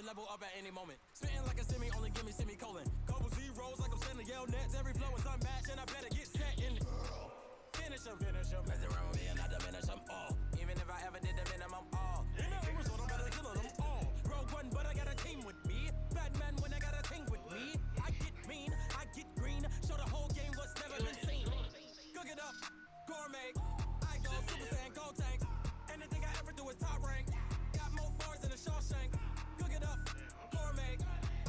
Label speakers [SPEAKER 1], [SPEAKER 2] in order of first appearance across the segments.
[SPEAKER 1] can level up at any moment. Spitting like a semi, only give me semicolon. Couple zeros like I'm sending yell nets. Every flow is unmatched, and I better get set in. Finish them. Mess around with me and I diminish them all. Even if I ever did the minimum, all. In the result, I'm better killing them all. Rogue one, but I got a team with me. Batman when I got a team with me. I get mean, I get green. Show the whole game what's never been seen. Cook it up, gourmet. I go Super Saiyan, gold tanks. Anything I ever do is top rank. Got more bars than a Shawshank. Cook it up, gourmet.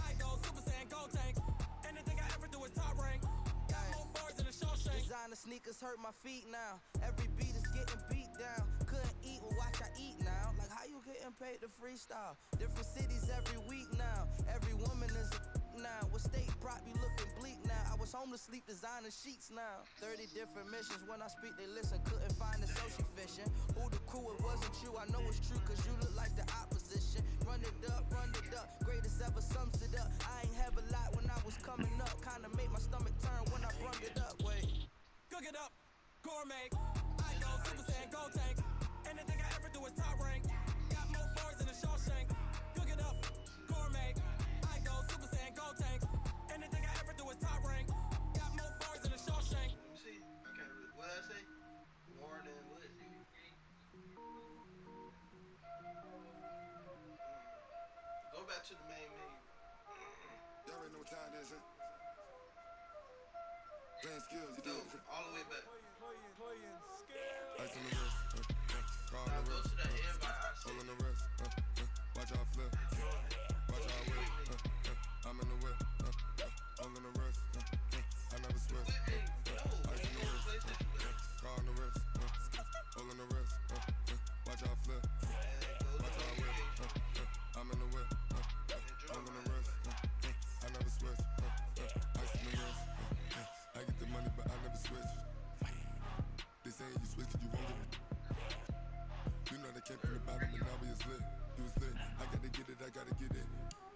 [SPEAKER 1] I go Super Saiyan, gold tanks. Anything I ever do is top rank. Got more bars than a Shawshank.
[SPEAKER 2] Designer sneakers hurt my feet now. Every beat is getting beat down. Couldn't eat, well watch I eat now. Like how you getting paid to freestyle? Different cities every week now. Every woman is a now. With state prop you looking bleak now. I was home to sleep designing sheets now. 30 different missions. When I speak they listen. Couldn't find it so she fishing. Who the crew, it wasn't you. I know it's true cause you look like the opposition. Run it up. Greatest ever sums it up. I ain't have a lot when I was coming up. Kinda made my stomach turn when I brung it up. Wait.
[SPEAKER 1] Cook it up, gourmet. I go Super Saiyan, gold tanks. Anything I ever do is top rank. Got more bars than a Shawshank. Cook it up, gourmet. I go Super Saiyan, gold tanks. Anything I ever do is top rank. Got more bars than a Shawshank.
[SPEAKER 3] Let me see. Okay, what did I say? More than what is it? Go back to the main menu.
[SPEAKER 4] Y'all already know what time it is, huh? Playing skills, you do it.
[SPEAKER 3] All the way back.
[SPEAKER 4] Ice on the wrist, car on
[SPEAKER 3] Now
[SPEAKER 4] the
[SPEAKER 3] go
[SPEAKER 4] wrist,
[SPEAKER 3] to that everybody I
[SPEAKER 4] all
[SPEAKER 3] see.
[SPEAKER 4] on the wrist, watch how I flip, watch how I whip, I'm in the whip, all on the wrist, I never switch, ice on the wrist, car on the wrist, all on the wrist, watch how I flip, watch how I whip, I'm in the whip, all on the wrist, I never switch, ice on the wrist, I get the money but I never switch. They saying you switch it, you won't get it. You know they came from the bottom and now we is lit. You was lit, I gotta get it, I gotta get it.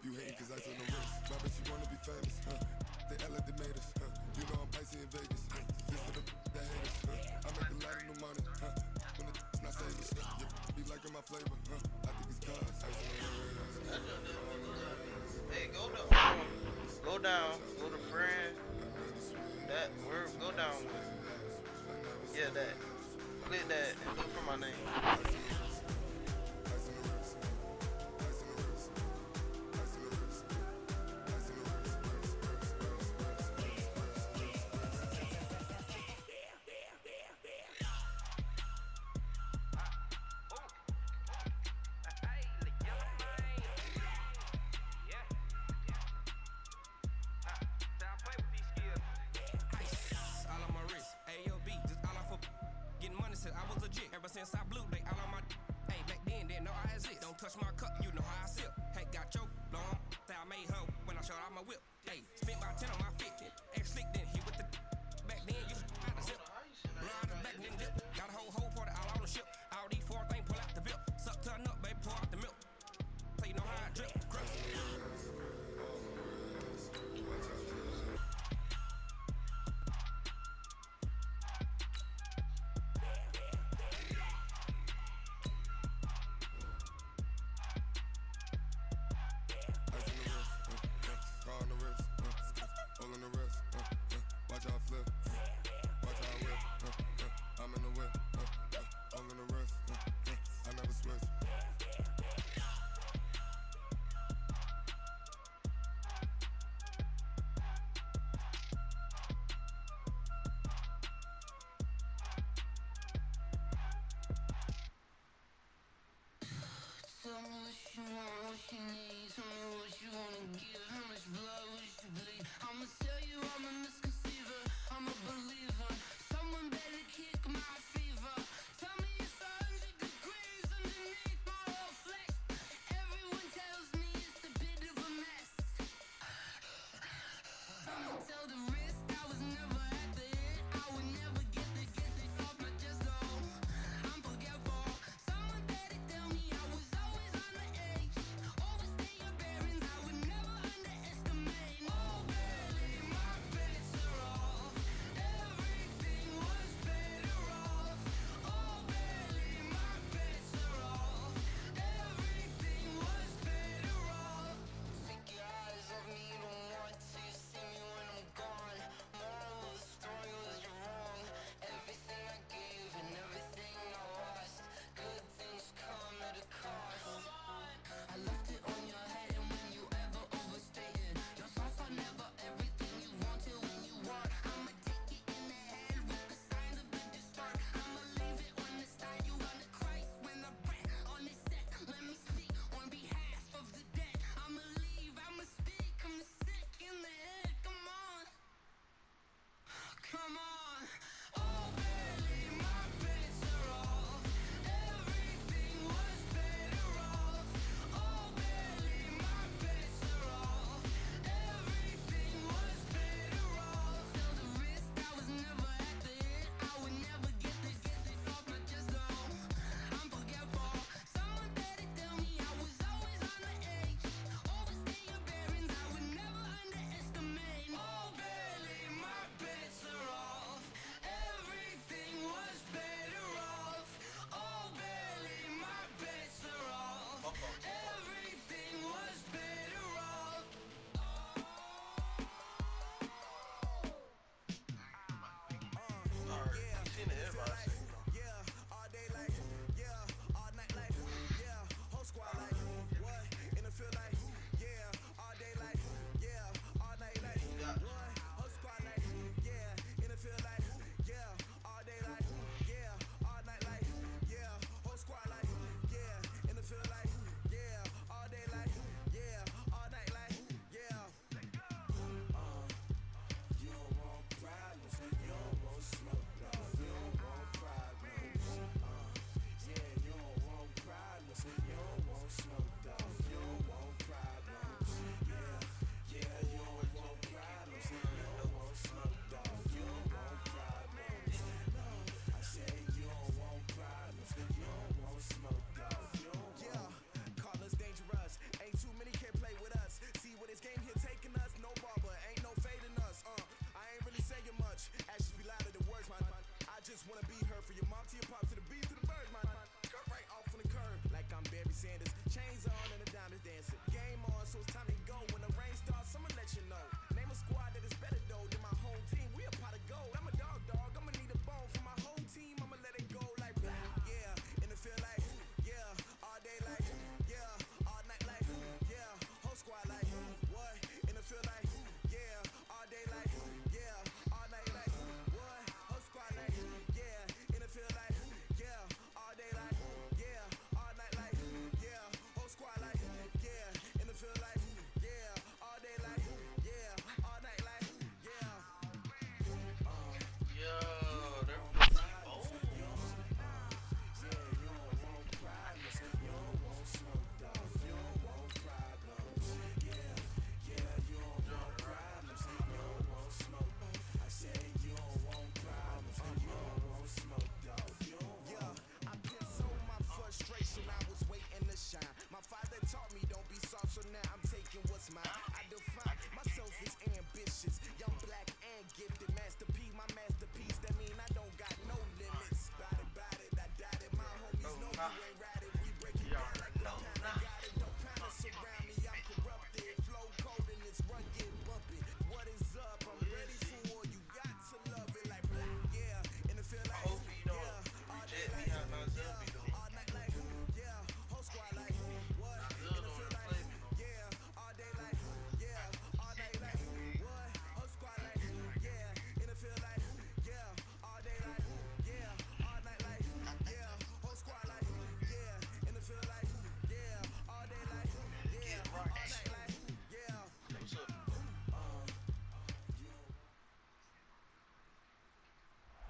[SPEAKER 4] You hating cause I told no wrist. My bitch, you wanna be famous, huh? They Ella, they made us, huh? You know I'm icy in Vegas, This for the that hate us, I make a lot of new money, When it's not famous, Be liking my flavor, I think it's cause
[SPEAKER 3] Hey, go down, go to friend. That word, go down. Yeah, that. Click that and look for my name.
[SPEAKER 1] Ever since I blew, they all on my. Hey, back then, didn't know I exist. Don't touch my cup, you know how I sip. Hey, got your long. Say I made her when I showed out my whip. Hey, spent about 10 on my fit. Ex slick, then hit with the. Back then, you had to zip. Blind and back, then dip. Got a whole party all on the ship. All these four things pull out the VIP. Suck, turn up, baby, pour out the milk. So you know how I drip. Crush.
[SPEAKER 5] Tell me what you want, what you need. Tell me what you wanna give. How much blood would you bleed? I'ma tell you I'm a misconceiver. I'm a believer. Someone better kick my fever. Tell me it's 100 degrees underneath my whole flesh. Everyone tells me it's a bit of a mess. I'ma tell the risk I was never at the hit. I would never get it off my chest though. I'm forgetful. Someone better tell me I was always on the edge. Always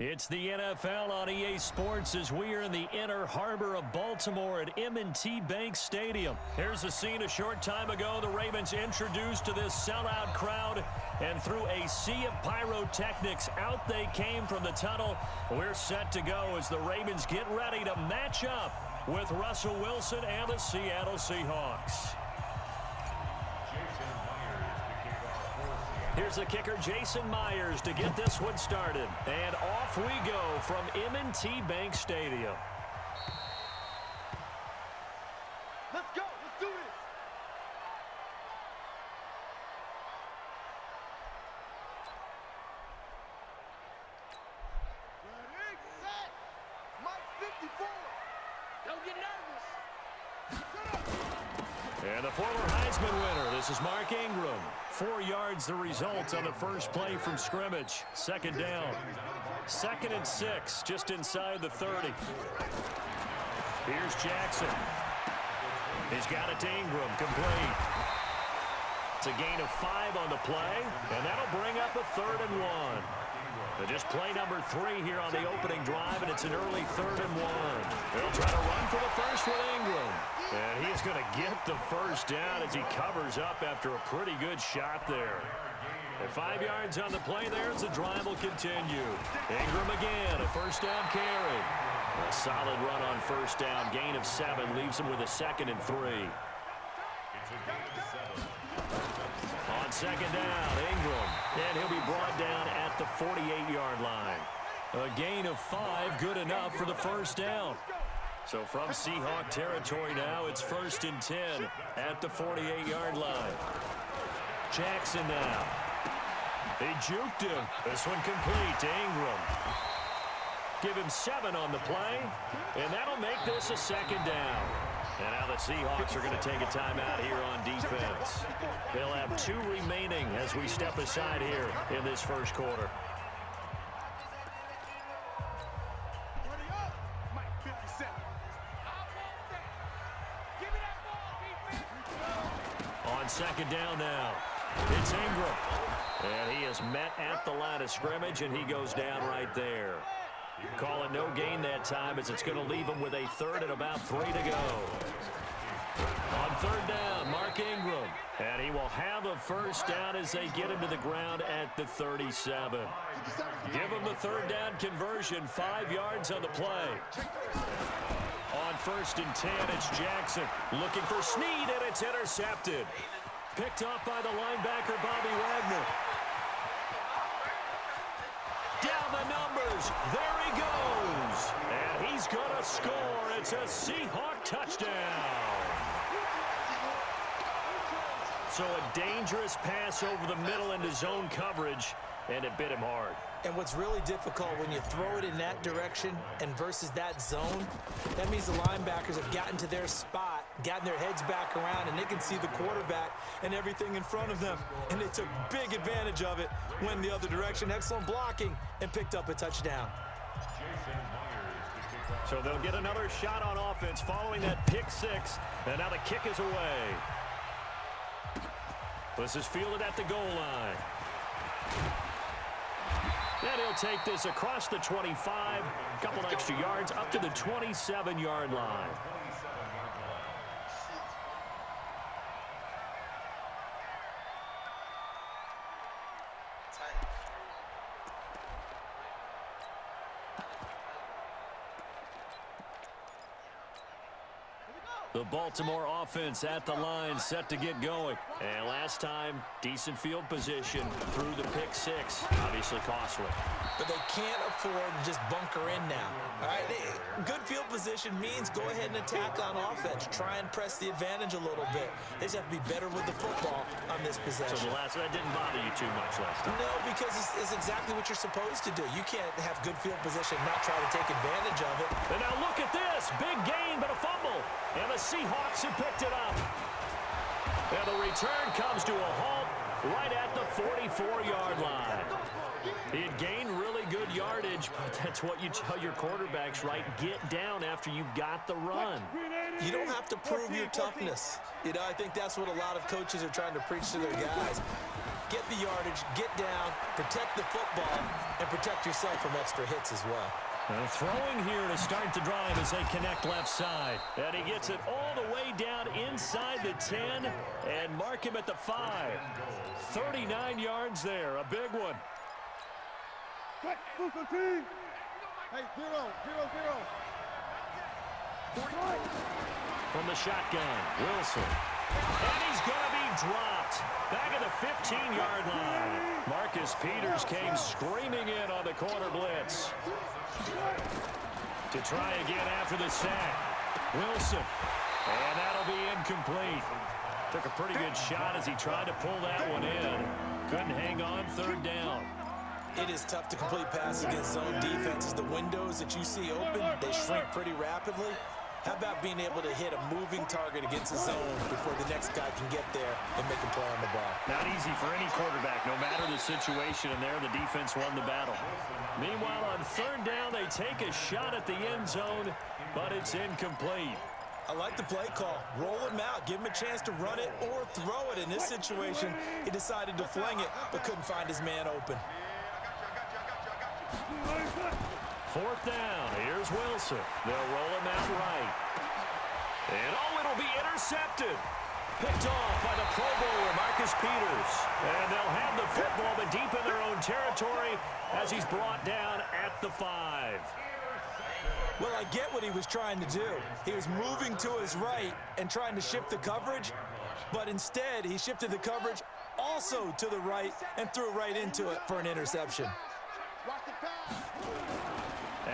[SPEAKER 6] It's the NFL on EA Sports as we are in the inner harbor of Baltimore at M&T Bank Stadium. Here's a scene a short time ago. The Ravens introduced to this sellout crowd, and through a sea of pyrotechnics, out they came from the tunnel. We're set to go as the Ravens get ready to match up with Russell Wilson and the Seattle Seahawks. Here's the kicker, Jason Myers, to get this one started. And off we go from M&T Bank Stadium.
[SPEAKER 7] Let's go. Let's do this. Ready, set. Mike 54. Don't get nervous.
[SPEAKER 6] And the former Heisman winner, this is Mark Ingram. 4 yards the result on the first play from scrimmage. Second down. 2nd and 6, just inside the 30. Here's Jackson. He's got it to Ingram, complete. It's a gain of 5 on the play, and that'll bring up a 3rd and 1. Just play number 3 here on the opening drive, and it's an early 3rd and 1. They'll try to run for the first with Ingram. And he's going to get the first down as he covers up after a pretty good shot there. And 5 yards on the play there as the drive will continue. Ingram again, a first down carry. A solid run on first down. Gain of 7 leaves him with a 2nd and 3. On second down, Ingram. And he'll be brought down at the 48-yard line. A gain of 5, good enough for the first down. So from Seahawk territory now, it's 1st and 10 at the 48-yard line. Jackson now. They juked him. This one complete to Ingram. Give him 7 on the play, and that'll make this a 2nd down. And now the Seahawks are going to take a timeout here on defense. They'll have 2 remaining as we step aside here in this first quarter. On second down now, it's Ingram. And he is met at the line of scrimmage, and he goes down right there. Call it no gain that time as it's going to leave him with a 3rd and about 3 to go. On 3rd down, Mark Ingram. And he will have a first down as they get him to the ground at the 37. Give him the 3rd down conversion, 5 yards on the play. On 1st and 10, it's Jackson looking for Snead, and it's intercepted. Picked off by the linebacker, Bobby Wagner. Down the numbers. There he goes. And he's going to score. It's a Seahawk touchdown. So a dangerous pass over the middle into zone coverage, and it bit him hard.
[SPEAKER 8] And what's really difficult when you throw it in that direction and versus that zone, that means the linebackers have gotten to their spot, gotten their heads back around, and they can see the quarterback and everything in front of them. And they took big advantage of it, went the other direction, excellent blocking, and picked up a touchdown.
[SPEAKER 6] So they'll get another shot on offense following that pick 6, and now the kick is away. This is fielded at the goal line. And he'll take this across the 25, a couple extra yards, up to the 27-yard line. The Baltimore offense at the line, set to get going. And last time, decent field position through the pick 6. Obviously costly.
[SPEAKER 8] But they can't afford to just bunker in now. All right, good field position means go ahead and attack on offense. Try and press the advantage a little bit. They just have to be better with the football on this possession.
[SPEAKER 6] So that didn't bother you too much last time?
[SPEAKER 8] No, because it's exactly what you're supposed to do. You can't have good field position and not try to take advantage of it.
[SPEAKER 6] And now look at this. Big gain, but a fumble. And the Seahawks have picked it up. And the return comes to a halt right at the 44-yard line. He had gained really good yardage, but that's what you tell your quarterbacks, right? Get down after you've got the run.
[SPEAKER 8] You don't have to prove your toughness. You know, I think that's what a lot of coaches are trying to preach to their guys. Get the yardage, get down, protect the football, and protect yourself from extra hits as well.
[SPEAKER 6] Throwing here to start the drive as they connect left side. And he gets it all the way down inside the 10 and mark him at the 5. 39 yards there, a big one.
[SPEAKER 7] Hey, 0-0-0.
[SPEAKER 6] From the shotgun, Wilson. And he's going to be dropped. Back at the 15-yard line. Marcus Peters came screaming in on the corner blitz. To try again after the sack. Wilson. And that'll be incomplete. Took a pretty good shot as he tried to pull that one in. Couldn't hang on, third down.
[SPEAKER 8] It is tough to complete passes against zone defenses. The windows that you see open, they shrink pretty rapidly. How about being able to hit a moving target against a zone before the next guy can get there and make a play on the ball?
[SPEAKER 6] Not easy for any quarterback, no matter the situation, and there the defense won the battle. Meanwhile, on third down, they take a shot at the end zone, but it's incomplete.
[SPEAKER 8] I like the play call. Roll him out. Give him a chance to run it or throw it. In this situation, he decided to fling it, but couldn't find his man open.
[SPEAKER 6] Fourth down. Here's Wilson. They'll roll him out right. And, it'll be intercepted. Picked off by the Pro Bowler, Marcus Peters. And they'll have the football, but deep in their own territory as he's brought down at the 5.
[SPEAKER 8] Well, I get what he was trying to do. He was moving to his right and trying to shift the coverage, but instead he shifted the coverage also to the right and threw right into it for an interception.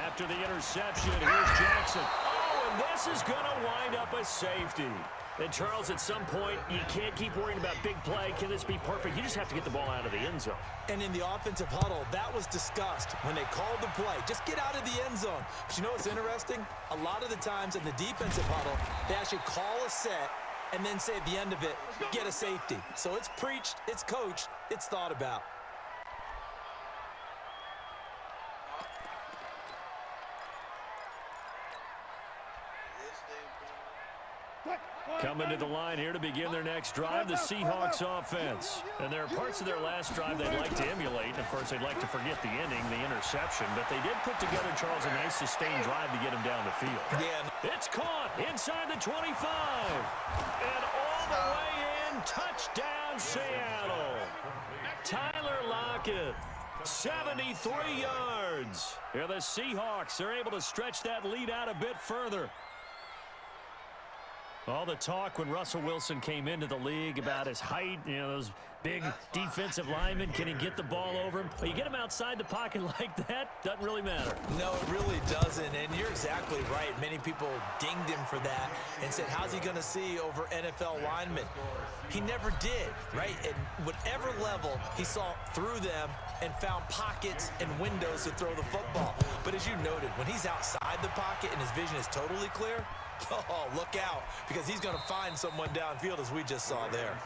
[SPEAKER 6] After the interception, here's Jackson. Oh, and this is going to wind up a safety. And, Charles, at some point, you can't keep worrying about big play. Can this be perfect? You just have to get the ball out of the end zone.
[SPEAKER 8] And in the offensive huddle, that was discussed when they called the play. Just get out of the end zone. But you know what's interesting? A lot of the times in the defensive huddle, they actually call a set and then say at the end of it, get a safety. So it's preached, it's coached, it's thought about.
[SPEAKER 6] Coming to the line here to begin their next drive, the Seahawks offense. And there are parts of their last drive they'd like to emulate. And, of course, they'd like to forget the ending, the interception. But they did put together, Charles, a nice sustained drive to get him down the field.
[SPEAKER 8] Yeah.
[SPEAKER 6] It's caught inside the 25. And all the way in, touchdown Seattle. Tyler Lockett, 73 yards. Here the Seahawks are able to stretch that lead out a bit further. All the talk when Russell Wilson came into the league about his height, you know, those big defensive linemen, can he get the ball over him? Well, you get him outside the pocket like that, doesn't really matter.
[SPEAKER 8] No, it really doesn't, and you're exactly right. Many people dinged him for that and said, how's he going to see over NFL linemen? He never did, right? At whatever level, he saw through them and found pockets and windows to throw the football. But as you noted, when he's outside the pocket and his vision is totally clear, oh, look out, because he's going to find someone downfield, as we just saw there.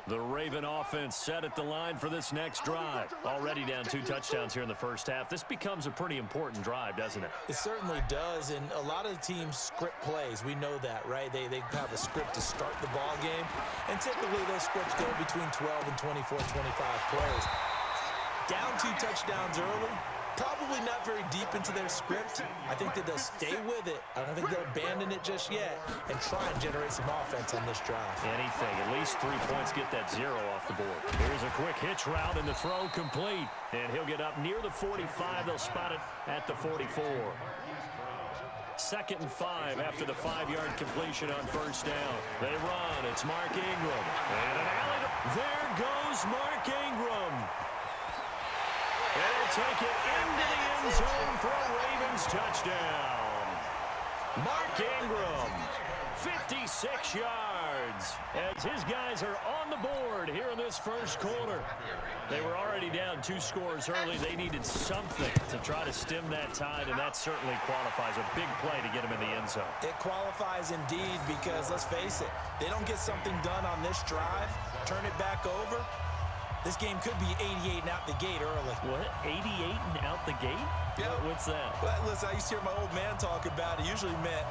[SPEAKER 6] The Raven offense set at the line for this next drive. Already down 2 touchdowns here in the first half. This becomes a pretty important drive, doesn't it?
[SPEAKER 8] It certainly does, and a lot of the teams script plays. We know that, right? They have a script to start the ball game, and typically those scripts go between 12 and 24, 25 plays. Down 2 touchdowns early, probably not very deep into their script. I think that they'll stay with it. I don't think they'll abandon it just yet and try and generate some offense on this drive.
[SPEAKER 6] Anything. At least 3 points, get that 0 off the board. Here's a quick hitch route and the throw complete. And he'll get up near the 45. They'll spot it at the 44. 2nd and 5 after the 5-yard completion on first down. They run. It's Mark Ingram. And an alley. There goes Mark Ingram. They'll take it into the end zone for a Ravens touchdown. Mark Ingram, 56 yards, as his guys are on the board here in this first quarter. They were already down 2 scores early. They needed something to try to stem that tide, and that certainly qualifies. A big play to get them in the end zone.
[SPEAKER 8] It qualifies indeed because, let's face it, they don't get something done on this drive, turn it back over, this game could be 88 and out the gate early.
[SPEAKER 6] What? 88 and out the gate?
[SPEAKER 8] Yeah.
[SPEAKER 6] What's that?
[SPEAKER 8] Well, listen, I used to hear my old man talk about it. Usually meant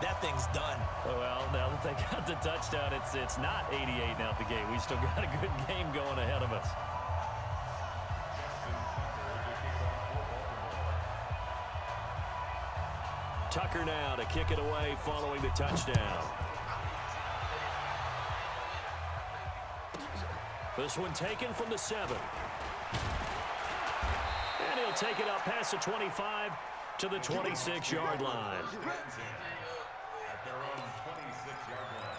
[SPEAKER 8] that thing's done.
[SPEAKER 6] Well, now that they got the touchdown, it's not 88 and out the gate. We still got a good game going ahead of us. Tucker now to kick it away following the touchdown. This one taken from the 7. And he'll take it up past the 25 to the 26-yard line.
[SPEAKER 4] At their own 26-yard line.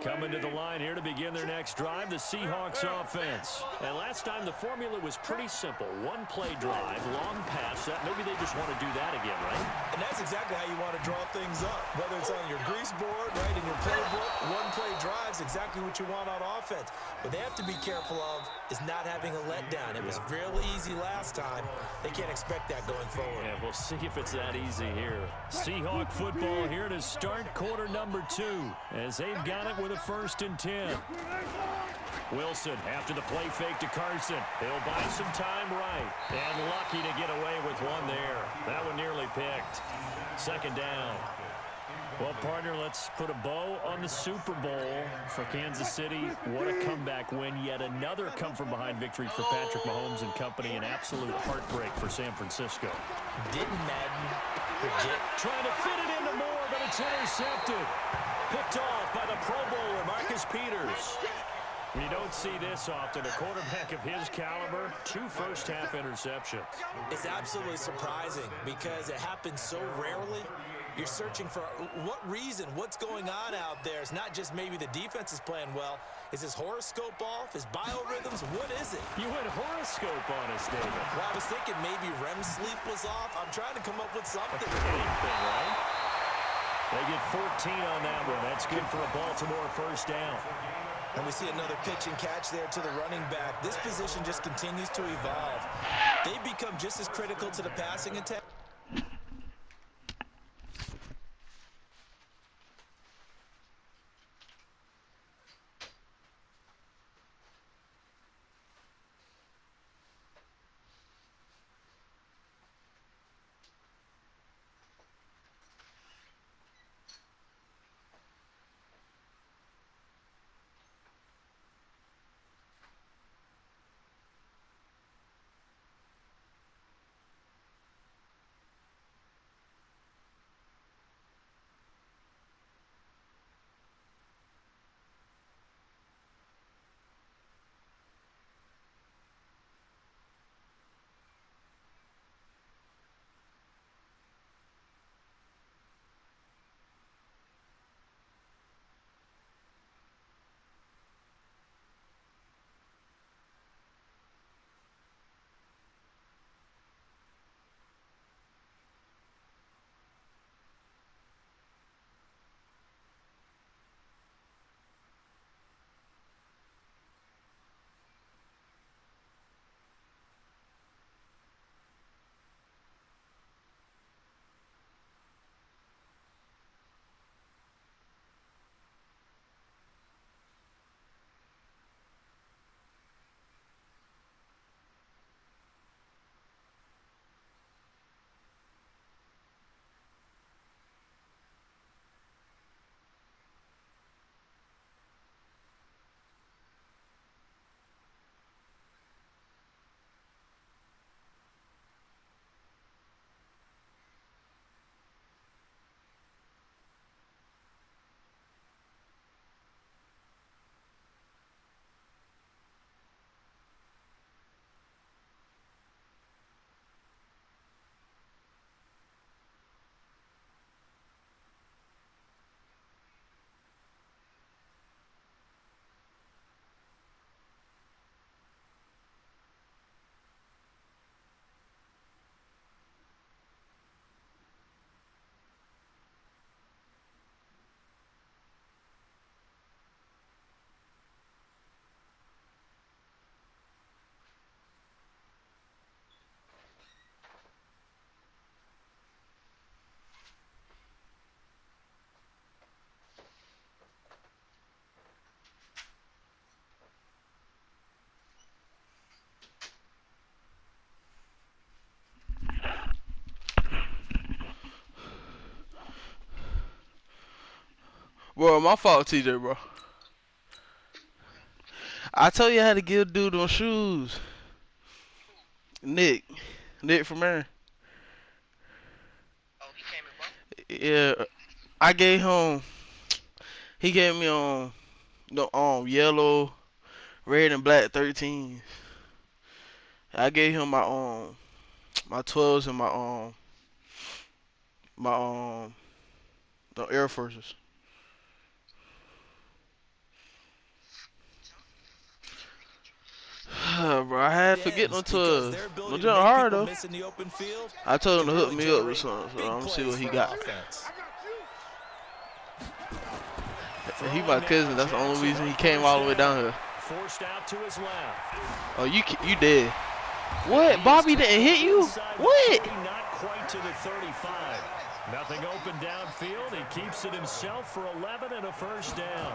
[SPEAKER 6] Coming to the line here to begin their next drive, the Seahawks offense. And last time the formula was pretty simple. One play drive, long pass. Maybe they just want to do that again, right?
[SPEAKER 8] And that's exactly how you want to draw things up. Whether it's on your grease board, right, in your playbook, one play drive's exactly what you want on offense. What they have to be careful of is not having a letdown. It was real easy last time. They can't expect that going forward.
[SPEAKER 6] Yeah, we'll see if it's that easy here. Seahawk football here to start quarter number 2 as they've got it with a 1st and 10. Wilson after the play fake to Carson. He'll buy some time right. And lucky to get away with one there. That one nearly picked. 2nd down. Well, partner, let's put a bow on the Super Bowl for Kansas City. What a comeback win. Yet another come-from-behind victory for Patrick Mahomes and company. An absolute heartbreak for San Francisco.
[SPEAKER 8] Didn't Madden predict?
[SPEAKER 6] Trying to fit it into Moore, but it's intercepted. Picked off by the Pro Bowler, Marcus Peters. You don't see this often. A quarterback of his caliber, 2 first-half interceptions.
[SPEAKER 8] It's absolutely surprising because it happens so rarely. You're searching for what reason, what's going on out there. It's not just maybe the defense is playing well. Is his horoscope off? His biorhythms? What is it?
[SPEAKER 6] You went horoscope on us, David.
[SPEAKER 8] Well, I was thinking maybe REM sleep was off. I'm trying to come up with something.
[SPEAKER 6] Anything, right? They get 14 on that one. That's good for a Baltimore 1st down.
[SPEAKER 8] And we see another pitch and catch there to the running back. This position just continues to evolve. They become just as critical to the passing attack.
[SPEAKER 3] Bro, my fault, TJ, bro. I told you I had to give dude them shoes. Nick from Aaron.
[SPEAKER 9] Oh, he came in both?
[SPEAKER 3] Yeah, I gave him. He gave me the yellow, red, and black 13s. I gave him my 12s and the Air Forces. Bro, I had to get them to no jump hard though. I told him to hook me up with something, so I'm gonna see what he got. He my cousin. That's the only reason he came all the way down here.
[SPEAKER 6] Forced out to his left.
[SPEAKER 3] Oh, you dead. What? Bobby didn't hit you? What?
[SPEAKER 6] Not quite to the 35. Nothing open downfield. He keeps it himself for 11 and a first down.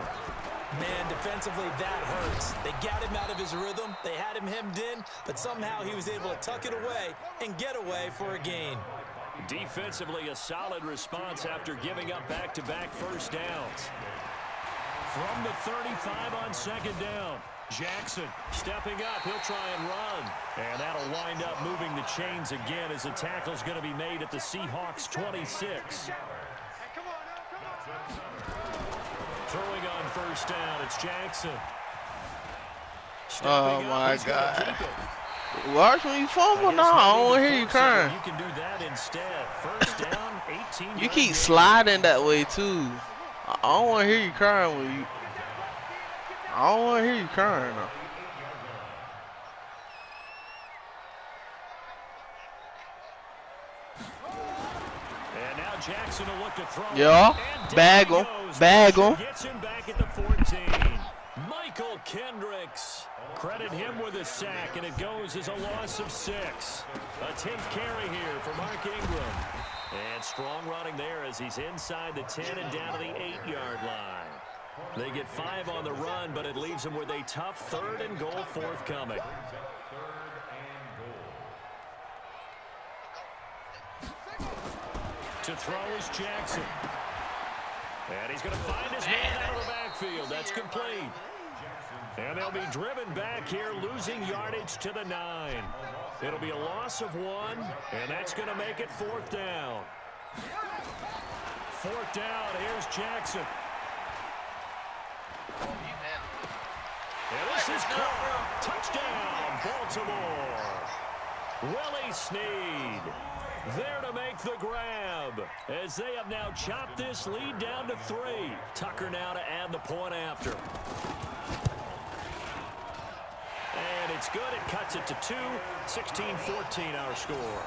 [SPEAKER 8] Man, defensively, that hurts. They got him out of his rhythm. They had him hemmed in, but somehow he was able to tuck it away and get away for a gain.
[SPEAKER 6] Defensively, a solid response after giving up back-to-back first downs. From the 35 on second down, Jackson stepping up. He'll try and run. And that'll wind up moving the chains again as the tackle's going to be made at the Seahawks 26. Throwing on first down, it's Jackson.
[SPEAKER 3] Oh my God. Watch when you fumble now. I don't want to hear you crying.
[SPEAKER 6] You can do that instead. First down, 18.
[SPEAKER 3] You keep sliding that way too. I don't want to hear you crying when you. I don't want to hear you crying though.
[SPEAKER 6] And now Jackson will look to throw.
[SPEAKER 3] Yeah, bag him, bag him.
[SPEAKER 6] Gets him back at the 14. Michael Kendricks. Credit him with a sack, and it goes as a loss of 6. A 10th carry here for Mark Ingram. And strong running there as he's inside the 10 and down to the 8-yard line. They get 5 on the run, but it leaves them with a tough 3rd and goal forthcoming. To throw is Jackson. And he's going to find his man out of the backfield. That's complete. And they'll be driven back here, losing yardage to the 9. It'll be a loss of 1, and that's going to make it 4th down. 4th down, here's Jackson. And this is caught. Touchdown, Baltimore. Willie Snead there to make the grab as they have now chopped this lead down to 3. Tucker now to add the point after. And it's good. It cuts it to 2. 16-14 our score.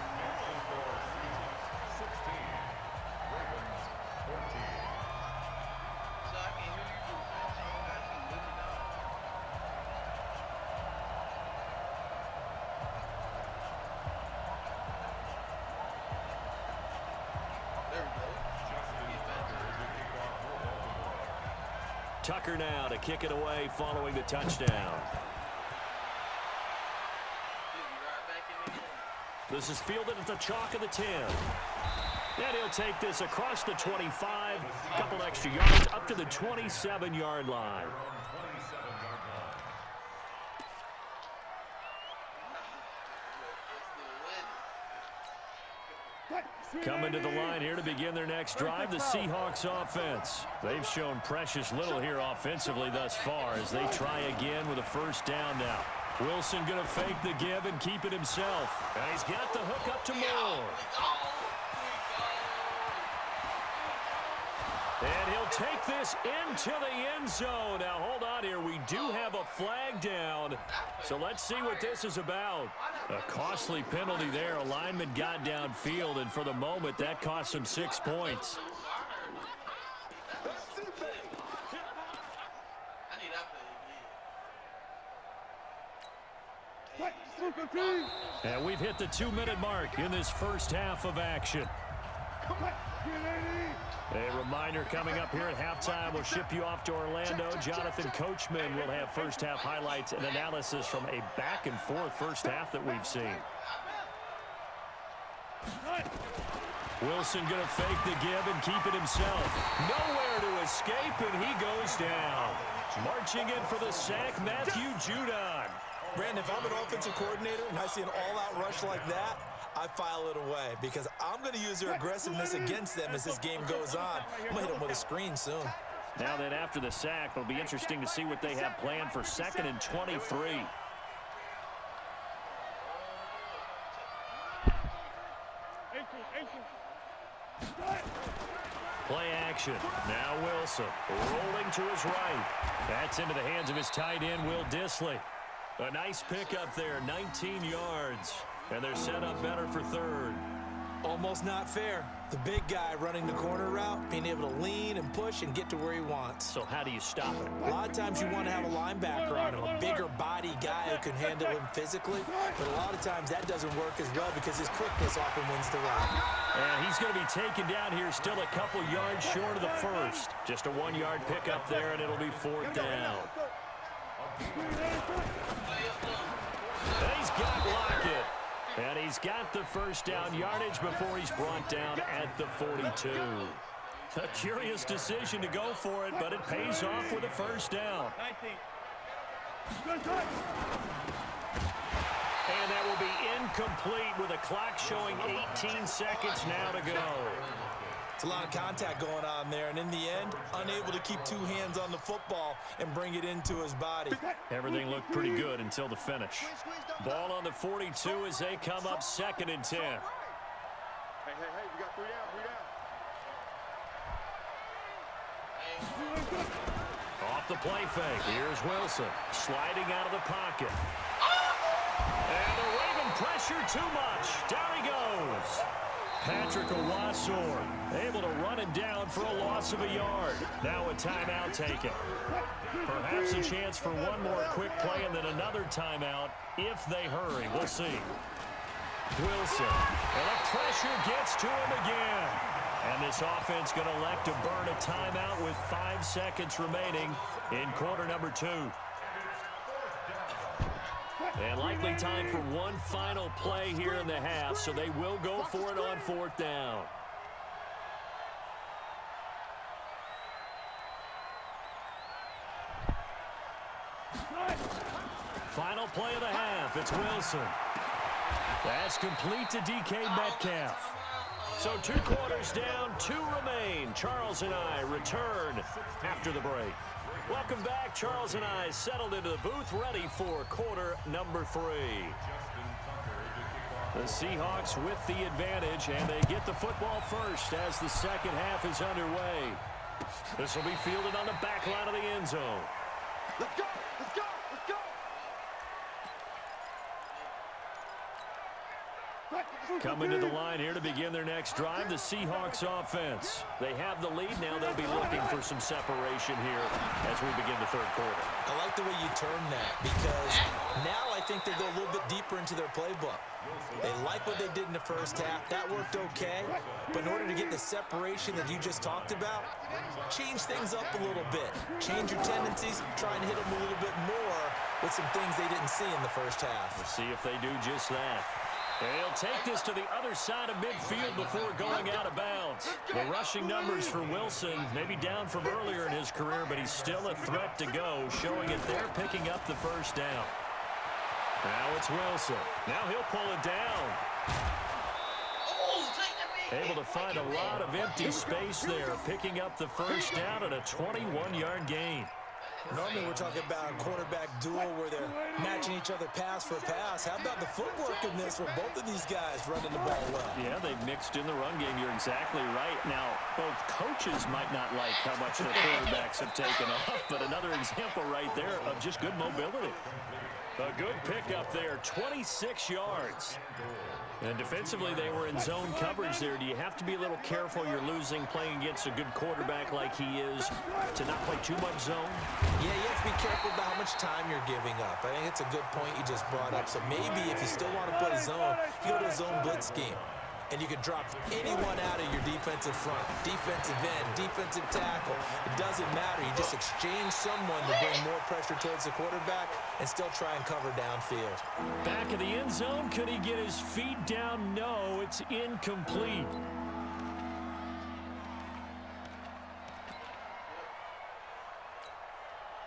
[SPEAKER 6] Tucker now to kick it away following the touchdown. This is fielded at the chalk of the 10. And he'll take this across the 25, a couple extra yards up to the 27-yard line. Coming to the line here to begin their next drive, the Seahawks offense. They've shown precious little here offensively thus far as they try again with a first down now. Wilson going to fake the give and keep it himself. And he's got the hook up to Moore. And he'll take this into the end zone. Now, hold on here. We do have a flag down. So let's see what this is about. A costly penalty there. A lineman got downfield, and for the moment, that cost him 6 points. And we've hit the 2-minute mark in this first half of action. A reminder coming up here at halftime, we'll ship you off to Orlando. Jonathan Coachman will have first half highlights and analysis from a back-and-forth first half that we've seen. Wilson going to fake the give and keep it himself. Nowhere to escape, and he goes down. Marching in for the sack, Matthew Judon.
[SPEAKER 8] Brandon, if I'm an offensive coordinator and I see an all-out rush like that, I file it away because I'm going to use their aggressiveness against them as this game goes on. I'm going to hit them with a screen soon.
[SPEAKER 6] Now then, after the sack, it'll be interesting to see what they have planned for 2nd and 23. Play action. Now Wilson rolling to his right. That's into the hands of his tight end, Will Dissly. A nice pickup there, 19 yards. And they're set up better for 3rd.
[SPEAKER 8] Almost not fair. The big guy running the corner route, being able to lean and push and get to where he wants.
[SPEAKER 6] So how do you stop it?
[SPEAKER 8] A lot of times you want to have a linebacker on him, a bigger body guy who can handle him physically. But a lot of times that doesn't work as well because his quickness often wins the route.
[SPEAKER 6] And he's going to be taken down here, still a couple yards short of the first. Just a 1-yard pickup there, and it'll be 4th down. And he's got Lockett. And he's got the first down yardage before he's brought down at the 42. A curious decision to go for it, but it pays off with a first down. And that will be incomplete with a clock showing 18 seconds now to go.
[SPEAKER 8] It's a lot of contact going on there, and in the end, unable to keep 2 hands on the football and bring it into his body.
[SPEAKER 6] Everything looked pretty good until the finish. Ball on the 42 as they come up 2nd and 10.
[SPEAKER 7] Hey, you got 3 down.
[SPEAKER 6] Off the play fake. Here's Wilson sliding out of the pocket. And they're waving pressure too much. Down he goes. Patrick Owasor able to run him down for a loss of a yard. Now a timeout taken. Perhaps a chance for one more quick play and then another timeout if they hurry. We'll see. Wilson. And the pressure gets to him again. And this offense going to elect to burn a timeout with 5 seconds remaining in quarter number 2. And likely time for one final play here in the half, so they will go for it on 4th down. Final play of the half, it's Wilson. That's complete to DK Metcalf. So 2 quarters down, 2 remain. Charles and I return after the break. Welcome back. Charles and I settled into the booth, ready for quarter number 3. The Seahawks with the advantage, and they get the football first as the second half is underway. This will be fielded on the back line of the end zone.
[SPEAKER 7] Let's go! Let's go! Let's go!
[SPEAKER 6] Coming to the line here to begin their next drive, the Seahawks offense. They have the lead now. They'll be looking for some separation here as we begin the 3rd quarter.
[SPEAKER 8] I like the way you turn that because now I think they go a little bit deeper into their playbook. They like what they did in the first half. That worked okay. But in order to get the separation that you just talked about, change things up a little bit. Change your tendencies, try and hit them a little bit more with some things they didn't see in the first half.
[SPEAKER 6] We'll see if they do just that. They'll take this to the other side of midfield before going out of bounds. The rushing numbers for Wilson may be down from earlier in his career, but he's still a threat to go, showing it they're picking up the first down. Now it's Wilson. Now he'll pull it down. Able to find a lot of empty space there, picking up the first down at a 21-yard gain.
[SPEAKER 8] Normally we're talking about a quarterback duel where they're matching each other pass for pass. How about the footwork in this with both of these guys running the ball well?
[SPEAKER 6] Yeah, they've mixed in the run game. You're exactly right. Now, both coaches might not like how much their quarterbacks have taken off, but another example right there of just good mobility. A good pickup there, 26 yards. And defensively, they were in zone coverage there. Do you have to be a little careful? You're losing playing against a good quarterback like he is to not play too much zone?
[SPEAKER 8] Yeah, you have to be careful about how much time you're giving up. I think it's a good point you just brought up. So maybe if you still want to play zone, you go to a zone blitz scheme. And you can drop anyone out of your defensive front, defensive end, defensive tackle. It doesn't matter. You just exchange someone to bring more pressure towards the quarterback and still try and cover downfield.
[SPEAKER 6] Back of the end zone. Could he get his feet down? No, it's incomplete.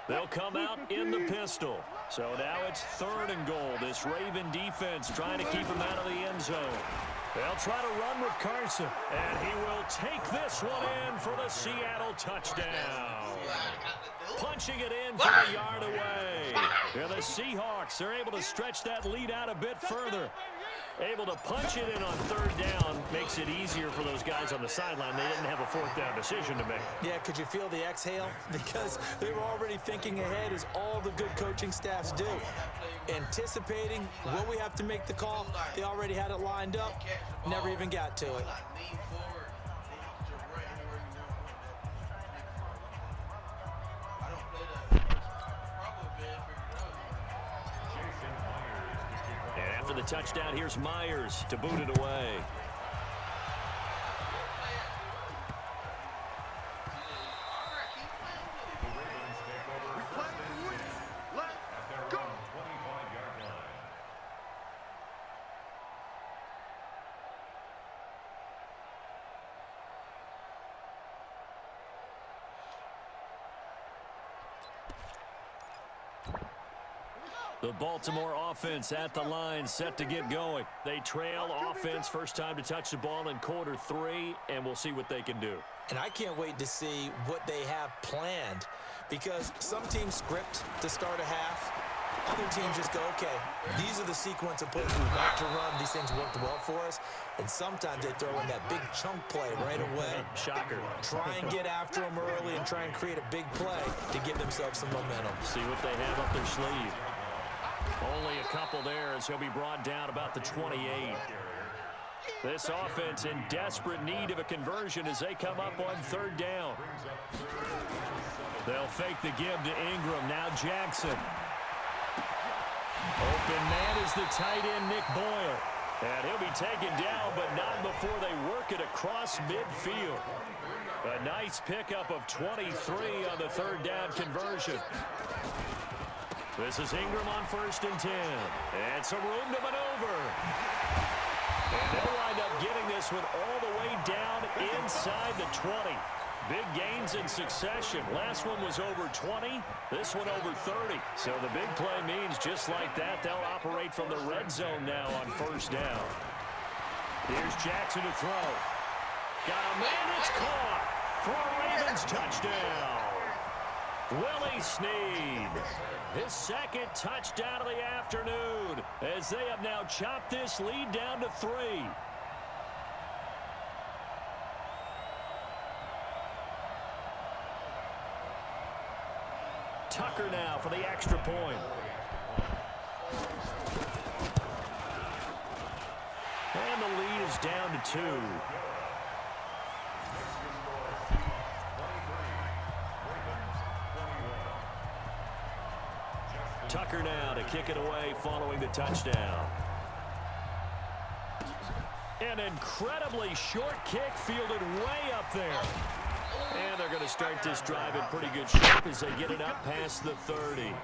[SPEAKER 6] They'll come out in the pistol. So now it's 3rd and goal. This Raven defense trying to keep him out of the end zone. They'll try to run with Carson, and he will take this one in for the Seattle touchdown. Punching it in from a yard away. And the Seahawks are able to stretch that lead out a bit further. Able to punch it in on 3rd down. Makes it easier for those guys on the sideline. They didn't have a 4th down decision to make.
[SPEAKER 8] Yeah, could you feel the exhale? Because they were already thinking ahead, as all the good coaching staffs do. Anticipating, will we have to make the call? They already had it lined up. Never even got to it.
[SPEAKER 6] And after the touchdown, here's Myers to boot it away. The Baltimore offense at the line, set to get going. They trail offense, first time to touch the ball in quarter 3, and we'll see what they can do.
[SPEAKER 8] And I can't wait to see what they have planned, because some teams script to start a half. Other teams just go, okay, these are the sequence of plays we want to run. These things worked well for us. And sometimes they throw in that big chunk play right away.
[SPEAKER 6] Shocker.
[SPEAKER 8] Try and get after them early and try and create a big play to give themselves some momentum.
[SPEAKER 6] See what they have up their sleeve. Only a couple there as he'll be brought down about the 28. This offense in desperate need of a conversion as they come up on 3rd down. They'll fake the give to Ingram. Now Jackson. Open man is the tight end, Nick Boyle. And he'll be taken down, but not before they work it across midfield. A nice pickup of 23 on the 3rd down conversion. This is Ingram on 1st and 10. And some room to maneuver. And they'll wind up getting this one all the way down inside the 20. Big gains in succession. Last one was over 20. This one over 30. So the big play means just like that, they'll operate from the red zone now on 1st down. Here's Jackson to throw. Got a man that's caught for a Ravens touchdown. Willie Snead, his 2nd touchdown of the afternoon, as they have now chopped this lead down to 3. Tucker now for the extra point. And the lead is down to 2. Tucker now to kick it away following the touchdown. An incredibly short kick fielded way up there. And they're going to start this drive in pretty good shape as they get it up past the 30.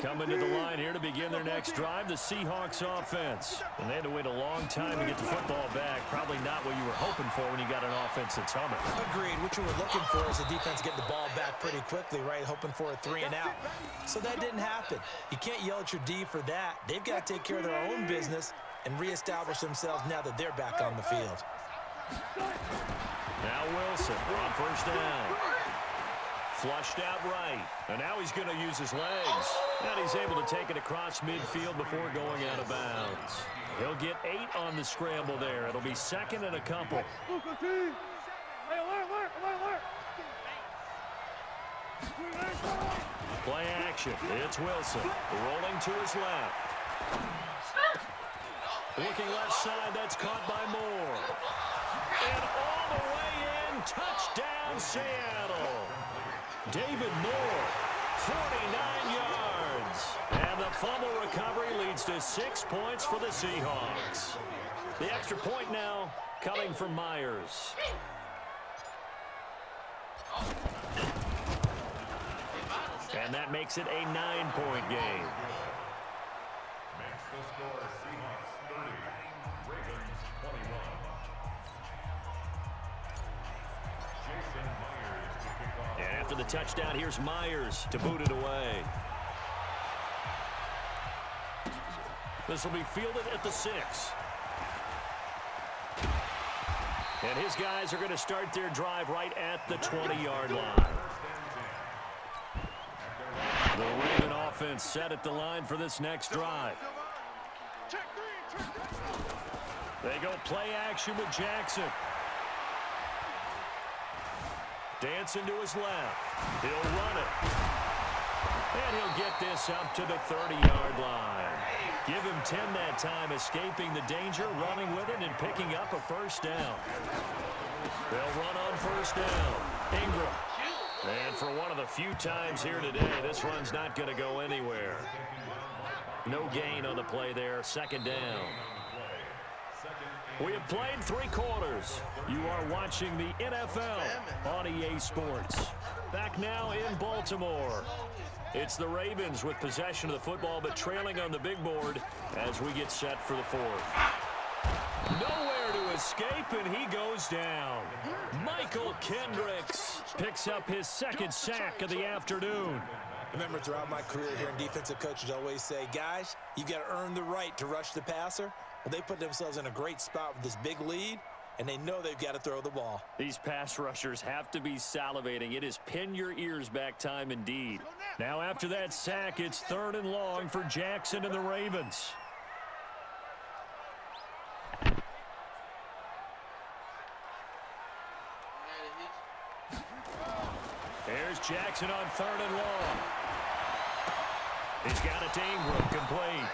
[SPEAKER 6] Coming to the line here to begin their next drive, the Seahawks offense. And they had to wait a long time to get the football back. Probably not what you were hoping for when you got an offense that's humming.
[SPEAKER 8] Agreed. What you were looking for is the defense getting the ball back pretty quickly, right? Hoping for a 3 and out. So that didn't happen. You can't yell at your D for that. They've got to take care of their own business and reestablish themselves now that they're back on the field.
[SPEAKER 6] Now Wilson on 1st down. Flushed out right. And now he's going to use his legs. And he's able to take it across midfield before going out of bounds. He'll get 8 on the scramble there. It'll be 2nd and a couple. Play action. It's Wilson. Rolling to his left. Looking left side. That's caught by Moore. And all the way in. Touchdown, Seattle. David Moore, 49 yards. And the fumble recovery leads to 6 points for the Seahawks. The extra point now coming from Myers. And that makes it a 9-point game. Makes the score Seahawks 30, Ravens 21. After the touchdown, here's Myers to boot it away. This will be fielded at the 6. And his guys are going to start their drive right at the 20-yard line. The Raven offense set at the line for this next drive. They go play action with Jackson. Dancing to his left. He'll run it. And he'll get this up to the 30-yard line. Give him 10 that time, escaping the danger, running with it, and picking up a first down. They'll run on first down. Ingram. And for one of the few times here today, this run's not going to go anywhere. No gain on the play there. Second down. We have played 3 quarters. You are watching the NFL on EA Sports. Back now in Baltimore. It's the Ravens with possession of the football, but trailing on the big board as we get set for the 4th. Nowhere to escape, and he goes down. Michael Kendricks picks up his 2nd sack of the afternoon.
[SPEAKER 8] Remember, throughout my career here in defensive coaches always say, guys, you got to earn the right to rush the passer. Well, they put themselves in a great spot with this big lead, and they know they've got to throw the ball.
[SPEAKER 6] These pass rushers have to be salivating. It is pin your ears back time indeed. Now after that sack, it's 3rd and long for Jackson and the Ravens. There's Jackson on 3rd and long. He's got it to Ingram, complete.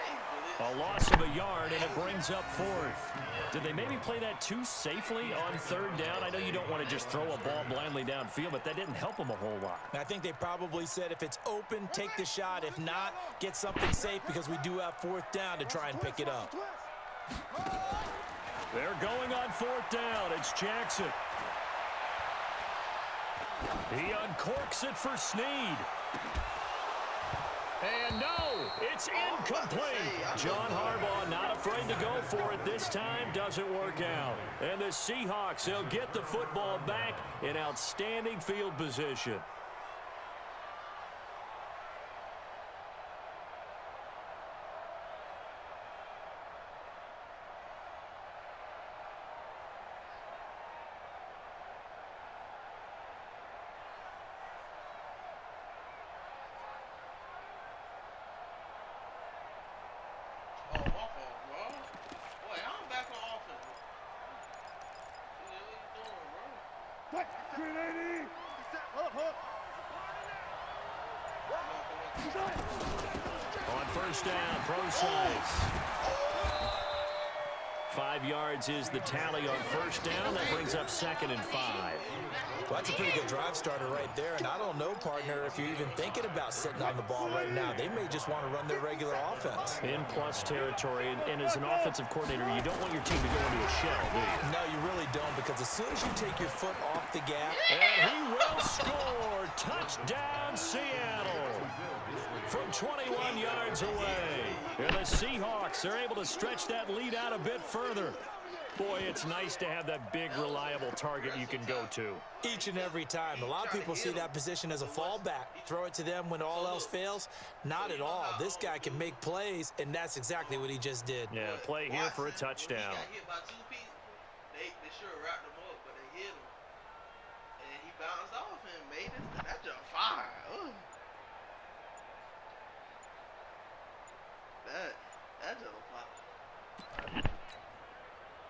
[SPEAKER 6] A loss of a yard, and it brings up 4th. Did they maybe play that too safely on 3rd down? I know you don't want to just throw a ball blindly downfield, but that didn't help them a whole lot.
[SPEAKER 8] I think they probably said if it's open, take the shot. If not, get something safe because we do have 4th down to try and pick it up.
[SPEAKER 6] They're going on 4th down. It's Jackson. He uncorks it for Snead. And no, it's incomplete. John Harbaugh not afraid to go for it this time. Doesn't work out. And the Seahawks, they'll get the football back in outstanding field position. On first down, pro size. 5 yards is the tally on first down. That brings up 2nd and 5.
[SPEAKER 8] Well, that's a pretty good drive starter right there. And I don't know, partner, if you're even thinking about sitting on the ball right now. They may just want to run their regular offense.
[SPEAKER 6] In plus territory. And as an offensive coordinator, you don't want your team to go into a shell, do you?
[SPEAKER 8] No, you really don't, because as soon as you take your foot off the gas.
[SPEAKER 6] And he will score. Touchdown, Seattle. From 21 yards away. And the Seahawks are able to stretch that lead out a bit further. Boy, it's nice to have that big, reliable target you can go to.
[SPEAKER 8] Each and every time. A lot of people see that position as a fallback. Throw it to them when all else fails. Not at all. This guy can make plays, and that's exactly what he just did.
[SPEAKER 6] Yeah, play here for a touchdown.
[SPEAKER 3] He got hit by 2 people. They sure wrapped him up, but they hit him. And he bounced off and made it. That jump fire. Ugh. That jump fire.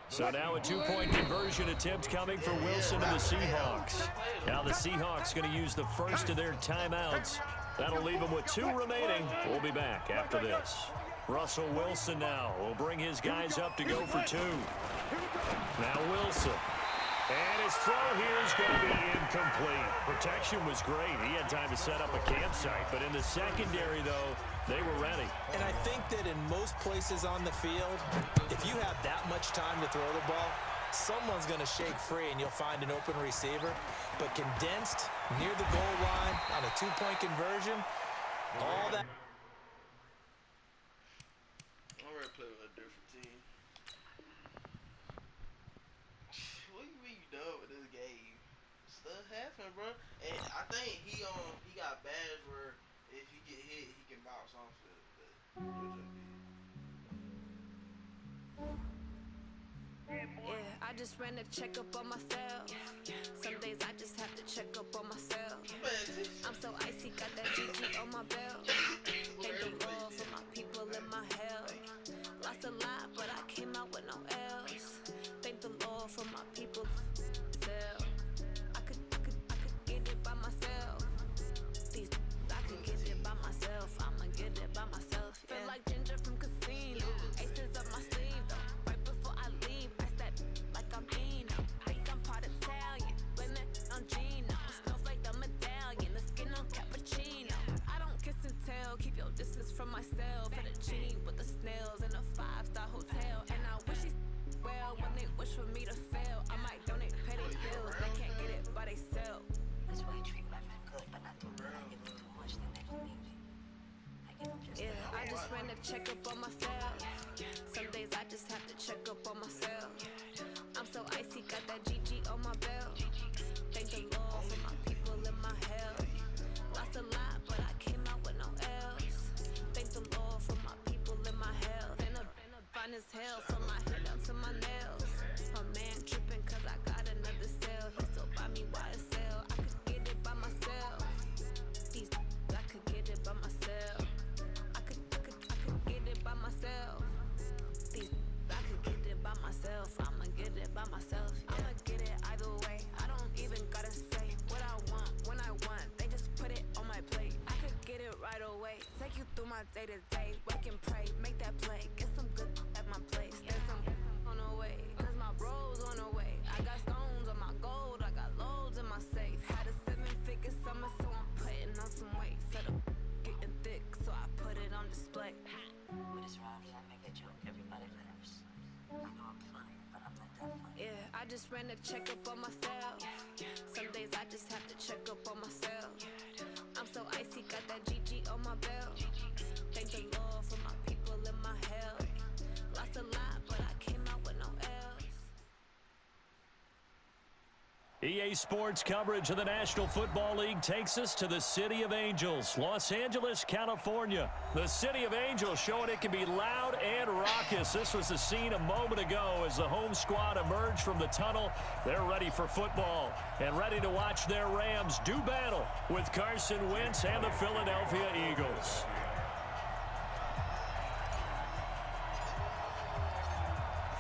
[SPEAKER 6] So now a 2-point conversion attempt coming for Wilson and the Seahawks. Now the Seahawks going to use the first of their timeouts. That'll leave them with 2 remaining. We'll be back after this. Russell Wilson now will bring his guys up to go for 2. Now Wilson. And his throw here is going to be incomplete. Protection was great. He had time to set up a campsite. But in the secondary, though, they were ready.
[SPEAKER 8] And I think that in most places on the field, if you have that much time to throw the ball, someone's going to shake free and you'll find an open receiver. But condensed, near the goal line, on a 2-point conversion, all that.
[SPEAKER 3] I'm ready to play with a different team. What do you mean you done with this game? Stuff happen, bro. And And I think he got badge where if he get hit, he can bounce off it.
[SPEAKER 10] Yeah, I just ran a checkup on myself. Some days I just have to check up on myself. I'm so icy, got that GG on my belt. Thank the Lord for my people and my health. Lost a lot, but I came out with no else. Thank the Lord for my people. I could get it by myself. I could get it by myself. I'ma get it by myself. Yeah. Feel like Ginger from Casino. Aces up my sleeve though. Right before I leave, I step like I'm Eno. Think I'm part Italian. Blame it on Gino. Snowflake the medallion. The skin on cappuccino. I don't kiss and tell. Keep your distance from myself. Fettuccine with the snails in a 5-star hotel. And I wish he's well when they wish for me to fail. I might donate petty bills. They can't get it by themselves.
[SPEAKER 11] That's why I treat women good, but not too good. I give them too much, then they don't need me. I give them just
[SPEAKER 10] Yeah, I just ran a checkup on myself. Some days I just have to check up on myself. I'm so icy, got that GG on my belt. Thank the Lord for my people and my health. Lost a lot, but I came out with no else. Thank the Lord for my people and my health. And a fine as hell from my head up to my nails. A man tripping cause I got another cell. He still buy me YSL. I could get it by myself. I could get it by myself. I could get it by myself. I could get it by myself. I'ma get it by myself. Yeah. I'ma get it either way. I don't even gotta say what I want when I want. They just put it on my plate. I could get it right away. Take you through my day to day. Wake and pray, make that play. Get some good at my place. There's some on the way, cause my bros on the way. I got stones on my gold. I got loads in my safe. Had a 7-figure summer, so I'm putting on some weight. Set up getting thick, so I put it on display.
[SPEAKER 11] With this Robbie, I make a joke. Everybody laughs. I know I'm funny, but I'm not that funny.
[SPEAKER 10] Yeah, I just ran a checkup on myself. Some days I just have to check up on myself. I'm so icy, got that GG on my belt. Thank the Lord for my people and my health. Lost a lot, but I came out with no else.
[SPEAKER 6] EA Sports coverage of the National Football League takes us to the City of Angels, Los Angeles, California. The City of Angels showing it can be loud and raucous. This was the scene a moment ago as the home squad emerged from the tunnel. They're ready for football and ready to watch their Rams do battle with Carson Wentz and the Philadelphia Eagles.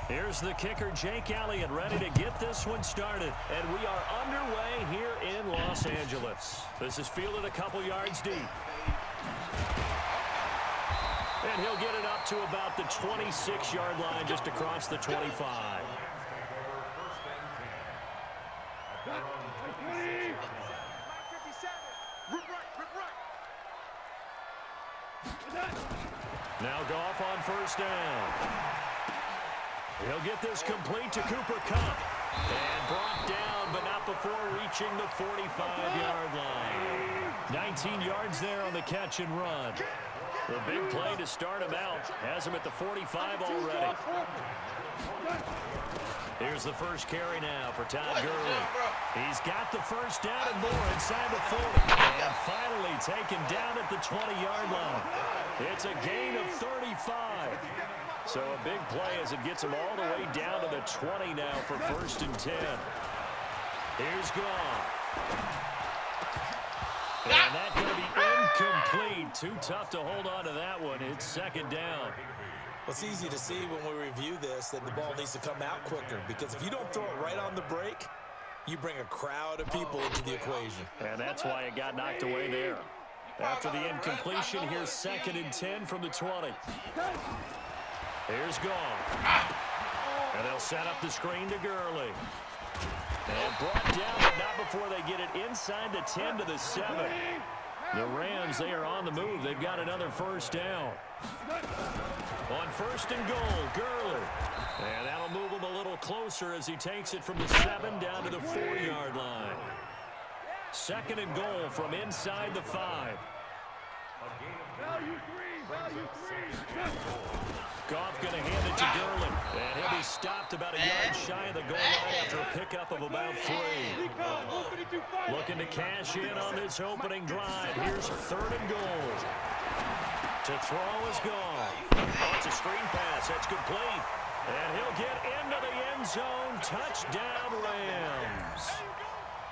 [SPEAKER 6] Here's the kicker, Jake Elliott, ready to get this one started. And we are underway here in Los Angeles. This is fielded a couple yards deep. And he'll get it up to about the 26-yard line, just across the 25. Now Goff on first down. He'll get this complete to Cooper Kupp. And brought down, but not before reaching the 45-yard line. 19 yards there on the catch and run. The big play to start him out. Has him at the 45 already. Here's the first carry now for Todd Gurley. He's got the first down and more inside the 40. And finally taken down at the 20-yard line. It's a gain of 35. So a big play as it gets him all the way down to the 20 now for 1st and 10. Here's Goff. And that's going to be incomplete. Too tough to hold on to that one. It's 2nd down.
[SPEAKER 8] Well, it's easy to see when we review this that the ball needs to come out quicker, because if you don't throw it right on the break, you bring a crowd of people into the equation.
[SPEAKER 6] And that's why it got knocked away there. After the incompletion, here's 2nd and 10 from the 20. Here's Goff. And they'll set up the screen to Gurley. And brought down, but not before they get it inside the 10 to the 7. The Rams, they are on the move. They've got another first down. On 1st and goal, Gurley. And that'll move him a little closer as he takes it from the 7 down to the 4-yard line. 2nd and goal from inside the 5. Goff going to hand it to Gurley. And he'll be stopped about a yard shy of the goal line after a pickup of about 3. Looking to cash in on this opening drive. Here's 3rd and goal. To throw is Goff. Oh, it's a screen pass. That's complete. And he'll get into the end zone. Touchdown, Rams.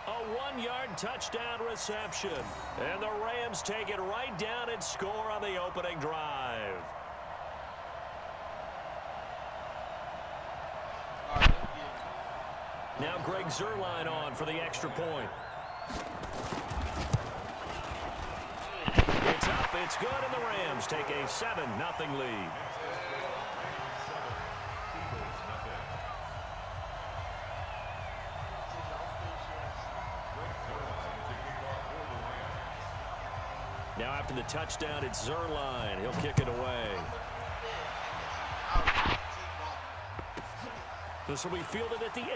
[SPEAKER 6] A 1-yard touchdown reception. And the Rams take it right down and score on the opening drive. Now Greg Zuerlein on for the extra point. It's up, it's good, and the Rams take a 7-0 lead. Now after the touchdown, it's Zuerlein. He'll kick it away. This will be fielded at the 8.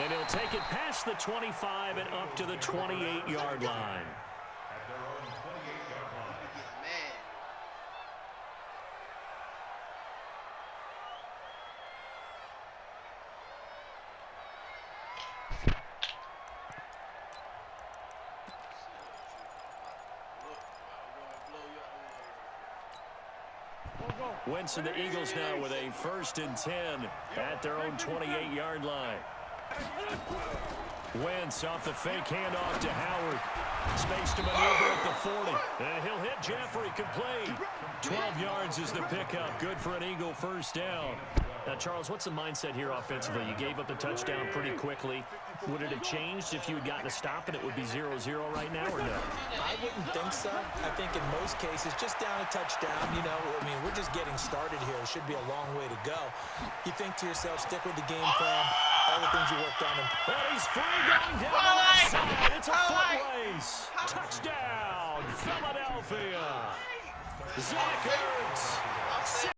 [SPEAKER 6] And he'll take it past the 25 and up to the 28-yard line. Wentz and the Eagles now with a 1st and 10 at their own 28-yard line. Wentz off the fake handoff to Howard. Space to maneuver at the 40. And he'll hit Jeffrey, complete. 12 yards is the pickup. Good for an Eagle 1st down. Now, Charles, what's the mindset here offensively? You gave up the touchdown pretty quickly. Would it have changed if you had gotten a stop and it would be 0-0 right now, or no?
[SPEAKER 8] I wouldn't think so. I think in most cases, just down a touchdown, you know, I mean, we're just getting started here. It should be a long way to go. You think to yourself, stick with the game plan, all the things you worked on.
[SPEAKER 6] And he's free going down the left side. It's a foot race. Touchdown, Philadelphia. Zach Ertz.